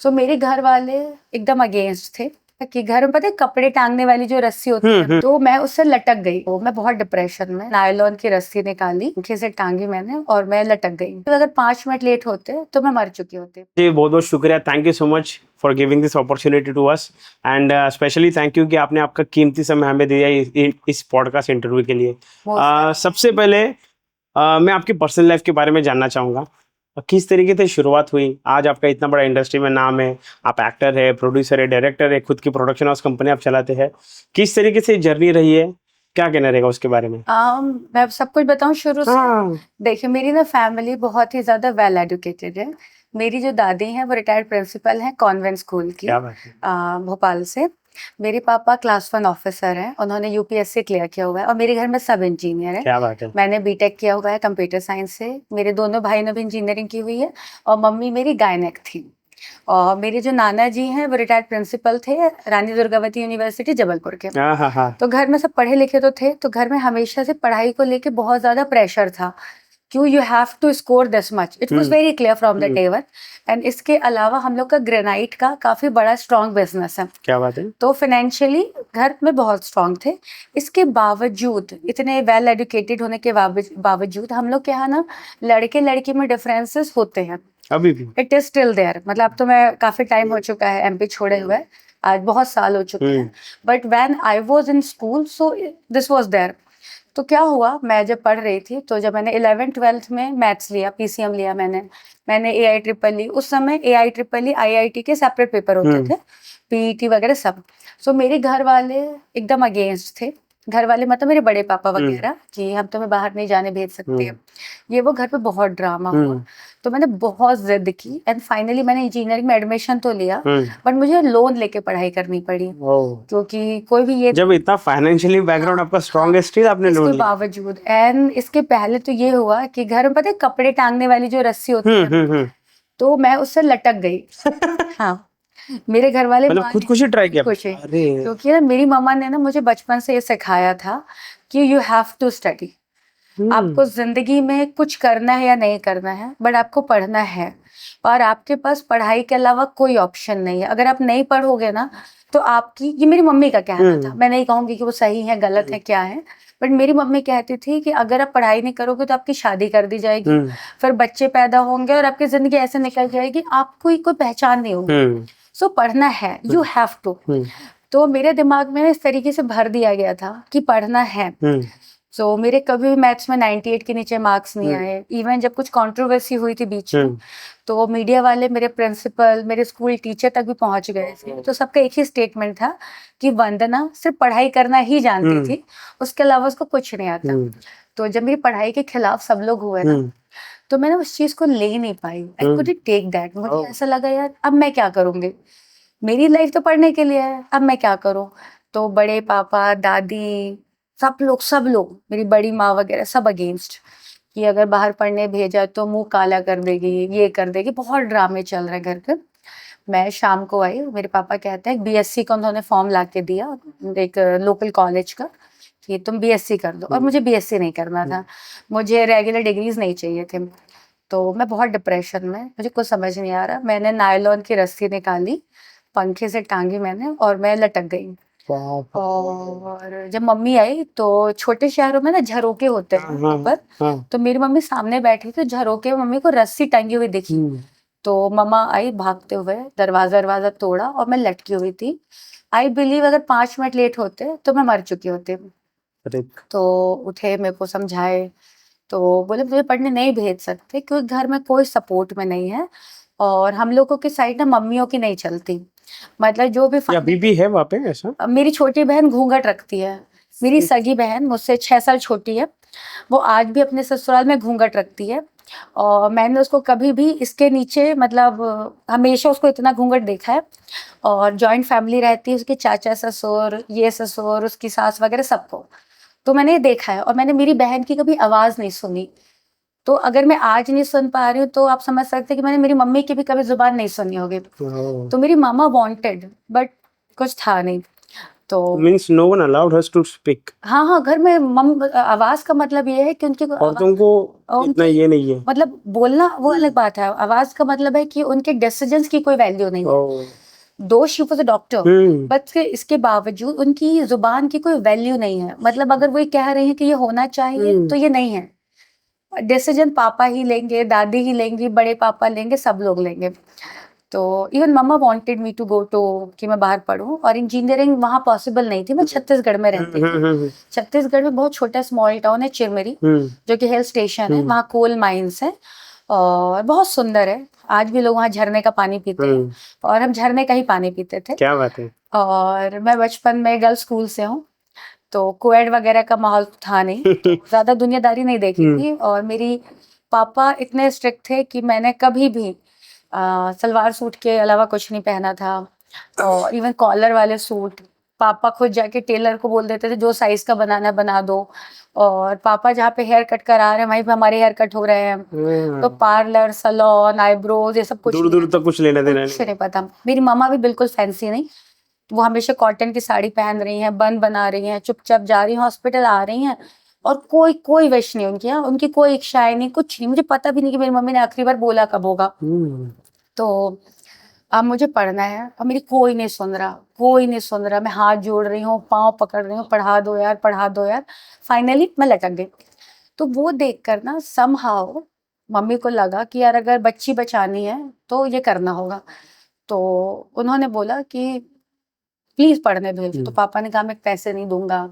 सो मेरे घर वाले एकदम अगेंस्ट थे कि घर में पता है कपड़े टांगने वाली जो रस्सी होती है, तो मैं उससे लटक गई। तो मैं बहुत डिप्रेशन में, नायलॉन की रस्सी निकाली, पंखे से टांगी मैंने और मैं लटक गई। तो अगर 5 मिनट लेट होते तो मैं मर चुकी होती। जी बहुत बहुत शुक्रिया, thank you so much for giving this opportunity to us and specially thank you कि आपने आपका कीमती समय हमें दिया इस पॉडकास्ट इंटरव्यू के लिए। सबसे पहले मैं आपकी पर्सनल लाइफ के बारे में जानना चाहूँगा। किस तरीके से शुरुआत हुई, आज आपका इतना बड़ा इंडस्ट्री में नाम है, आप एक्टर है, प्रोड्यूसर है, डायरेक्टर है, खुद की प्रोडक्शन हाउस कंपनी आप चलाते हैं, किस तरीके से जर्नी रही है, क्या कहना रहेगा उसके बारे में? मैं सब कुछ बताऊं शुरू से। देखिए मेरी ना फैमिली बहुत ही ज्यादा वेल एजुकेटेड है। मेरी जो दादी हैं वो रिटायर्ड प्रिंसिपल हैं कॉन्वेंट स्कूल की, भोपाल से। मेरे पापा क्लास 1 ऑफिसर हैं, उन्होंने यूपीएससी क्लियर किया हुआ है और मेरे घर में सब इंजीनियर है। क्या बात है। मैंने बीटेक किया हुआ है कंप्यूटर साइंस से। मेरे दोनों भाई ने भी इंजीनियरिंग की हुई है और मम्मी मेरी गायनेक थी। और मेरे जो नाना जी हैं वो रिटायर्ड प्रिंसिपल थे रानी दुर्गावती यूनिवर्सिटी जबलपुर के। तो घर में सब पढ़े लिखे तो थे, तो घर में हमेशा से पढ़ाई को लेके बहुत ज्यादा प्रेशर था। क्यों you have to score this much, it was very clear from the day one. And इसके अलावा हम लोग का ग्रेनाइट का काफी बड़ा स्ट्रॉन्ग बिजनेस है। क्या बात है। तो फाइनेंशियली घर में बहुत स्ट्रॉन्ग थे। इसके बावजूद, इतने वेल एजुकेटेड होने के बावजूद हम लोग के यहाँ ना लड़के लड़की में डिफरेंसेस होते हैं अभी भी। It is still there. मतलब अब तो मैं काफी टाइम हो चुका है एमपी छोड़े हुए, आज बहुत साल हो चुके हैं, but when I was in school so this was there. तो क्या हुआ, मैं जब पढ़ रही थी तो जब मैंने 11th-12th में मैथ्स लिया, पीसीएम लिया, मैंने एआई ट्रिपल ई, उस समय एआई ट्रिपल ई आईआईटी के सेपरेट पेपर होते थे, पीईटी वगैरह सब। सो मेरे घर वाले एकदम अगेंस्ट थे। घर वाले मतलब मेरे बड़े पापा वगैरह कि हम तुम्हें बाहर नहीं जाने भेज सकते हैं, ये वो। घर पे बहुत ड्रामा हुआ। तो मैंने बहुत जिद की एंड फाइनली मैंने इंजीनियरिंग में एडमिशन तो लिया, बट मुझे लोन लेके पढ़ाई करनी पड़ी क्योंकि कोई भी ये जब इतना फाइनेंशियली बैकग्राउंड आपका स्ट्रॉन्ग है, स्टिल आपने लोन इसके लिया। बावजूद। एंड इसके पहले तो ये हुआ कि घर में पता है कपड़े टांगने वाली जो रस्सी होती है, तो मैं उससे लटक गई। हाँ, मेरे घर वाले मतलब खुदकुशी ट्राई किया। अरे क्योंकि ना मेरी मम्मा ने ना मुझे बचपन से ये सिखाया था कि यू हैव टू स्टडी। आपको जिंदगी में कुछ करना है या नहीं करना है, बट आपको पढ़ना है और आपके पास पढ़ाई के अलावा कोई ऑप्शन नहीं है। अगर आप नहीं पढ़ोगे ना तो आपकी, ये मेरी मम्मी का कहना था, मैं नहीं कहूंगी कि वो सही है गलत है क्या है, बट मेरी मम्मी कहती थी कि अगर आप पढ़ाई नहीं करोगे तो आपकी शादी कर दी जाएगी, फिर बच्चे पैदा होंगे और आपकी जिंदगी ऐसे निकल जाएगी, आपको कोई पहचान नहीं होगी। सो पढ़ना है, यू हैव टू। तो मेरे दिमाग में इस तरीके से भर दिया गया था कि पढ़ना है। सो मेरे कभी भी मैथ्स में 98 के नीचे मार्क्स नहीं आए। इवन जब कुछ कंट्रोवर्सी हुई थी बीच में, तो मीडिया वाले, मेरे प्रिंसिपल, मेरे स्कूल टीचर तक भी पहुंच गए थे। तो सबका एक ही स्टेटमेंट था कि वंदना सिर्फ पढ़ाई करना ही जानती थी, उसके अलावा उसको कुछ नहीं आता। तो जब मेरी पढ़ाई के खिलाफ सब लोग हुए ना, तो मैंने उस चीज को ले नहीं पाई। I couldn't take that. मुझे ऐसा लगा यार अब मैं क्या करूंगी, मेरी लाइफ तो पढ़ने के लिए है, अब मैं क्या करूं। तो बड़े पापा, दादी, सब लोग, मेरी बड़ी माँ वगैरह सब अगेंस्ट कि अगर बाहर पढ़ने भेजा तो मुंह काला कर देगी, ये कर देगी, बहुत ड्रामे चल रहे घर पे। मैं शाम को आई, मेरे पापा कहते हैं बीएससी का उन्होंने फॉर्म ला के दिया एक लोकल कॉलेज का कि तुम बीएससी कर दो, और मुझे बीएससी नहीं करना था, मुझे रेगुलर डिग्रीज नहीं चाहिए थे। तो मैं बहुत डिप्रेशन में, मुझे कुछ समझ नहीं आ रहा। मैंने नायलॉन की रस्सी निकाली, पंखे से टांगी मैंने और मैं लटक गई। और जब मम्मी आई तो छोटे शहरों में ना झरोके होते हैं ऊपर, तो मेरी मम्मी सामने बैठी थी, झरोके में मम्मी को रस्सी टंगी हुई दिखी। तो मम्मा आई भागते हुए, दरवाजा तोड़ा और मैं लटकी हुई थी। आई बिलीव अगर 5 मिनट लेट होते तो मैं मर चुकी होती। तो उठे, मेरे को समझाए, तो बोले मुझे पढ़ने नहीं भेज सकते क्योंकि घर में कोई सपोर्ट में नहीं है और हम लोगों की साइड ना मम्मियों की नहीं चलती। मतलब जो भी अभी भी है वहाँ पे ऐसा? मेरी छोटी बहन घूंघट रखती है, मेरी सगी बहन मुझसे 6 साल छोटी है, वो आज भी अपने ससुराल में घूंघट रखती है। और मैंने उसको कभी भी इसके नीचे, मतलब हमेशा उसको इतना घूंघट देखा है। और जॉइंट फैमिली रहती है, उसके चाचा ससुर, ये ससुर, उसकी सास वगैरह सबको, तो मैंने ये देखा है। और मैंने मेरी बहन की कभी आवाज नहीं सुनी। तो अगर मैं आज नहीं सुन पा रही हूँ तो आप समझ सकते हैं कि मैंने मेरी मम्मी की भी कभी जुबान नहीं सुनी होगी। तो मेरी मामा वांटेड, बट कुछ था नहीं। तो means no one allowed hers to speak. हाँ हाँ, घर में आवाज का मतलब ये है कि उनकी औरतों को इतना ये नहीं है। मतलब बोलना वो अलग बात है, आवाज का मतलब है कि उनके डिसीजंस की कोई वैल्यू नहीं है। ओह, दो she was a doctor, hmm, but इसके बावजूद उनकी जुबान की कोई वैल्यू नहीं है। मतलब अगर वो ये कह रही है कि ये होना चाहिए तो ये नहीं है। डिसीजन पापा ही लेंगे, दादी ही लेंगी, बड़े पापा लेंगे, सब लोग लेंगे। तो even mumma wanted me to go to, कि मैं बाहर पढूं, और इंजीनियरिंग वहाँ पॉसिबल नहीं थी। मैं छत्तीसगढ़ में रहती थी। छत्तीसगढ़ में बहुत छोटा स्मॉल टाउन है चिरमिरी, जो कि हिल स्टेशन है, वहाँ कोल माइंस है और बहुत सुंदर है। आज भी लोग वहाँ झरने का पानी पीते हैं और हम झरने का ही पानी पीते थे। क्या बात है। और मैं बचपन में गर्ल्स स्कूल से हूँ, तो कोएड वगैरह का माहौल था नहीं, तो ज्यादा दुनियादारी नहीं देखी थी। और मेरी पापा इतने स्ट्रिक्ट थे कि मैंने कभी भी सलवार सूट के अलावा कुछ नहीं पहना था। और इवन कॉलर वाले सूट पापा खुद जाके टेलर को बोल देते थे जो साइज का बनाना है बना दो। और पापा जहाँ पे हेयर कट करा रहे हैं वहीं पे हमारे हेयर कट हो रहे हैं। तो पार्लर, सलोन, आईब्रोज, ये सब कुछ दूर दूर तक कुछ लेना देना कुछ नहीं पता। मेरी मामा भी बिल्कुल फैंसी नहीं, वो हमेशा कॉटन की साड़ी पहन रही हैं, बन बना रही हैं, चुपचाप जा रही हैं, हॉस्पिटल आ रही हैं। और कोई कोई विश नहीं उनकी, हाँ, उनकी कोई इच्छाएं नहीं, कुछ नहीं। मुझे पता भी नहीं कि मेरी मम्मी ने आखिरी बार बोला कब होगा। तो अब मुझे पढ़ना है, अब मेरी कोई नहीं सुन रहा, कोई नहीं सुन रहा। मैं हाथ जोड़ रही हूँ, पाँव पकड़ रही हूँ, पढ़ा दो यार, पढ़ा दो यार। फाइनली मैं लटक गई। तो वो देखकर ना समहाउ मम्मी को लगा कि यार अगर बच्ची बचानी है तो ये करना होगा। तो उन्होंने बोला कि प्लीज पढ़ने भेज। तो पापा ने कहा मैं पैसे नहीं दूंगा,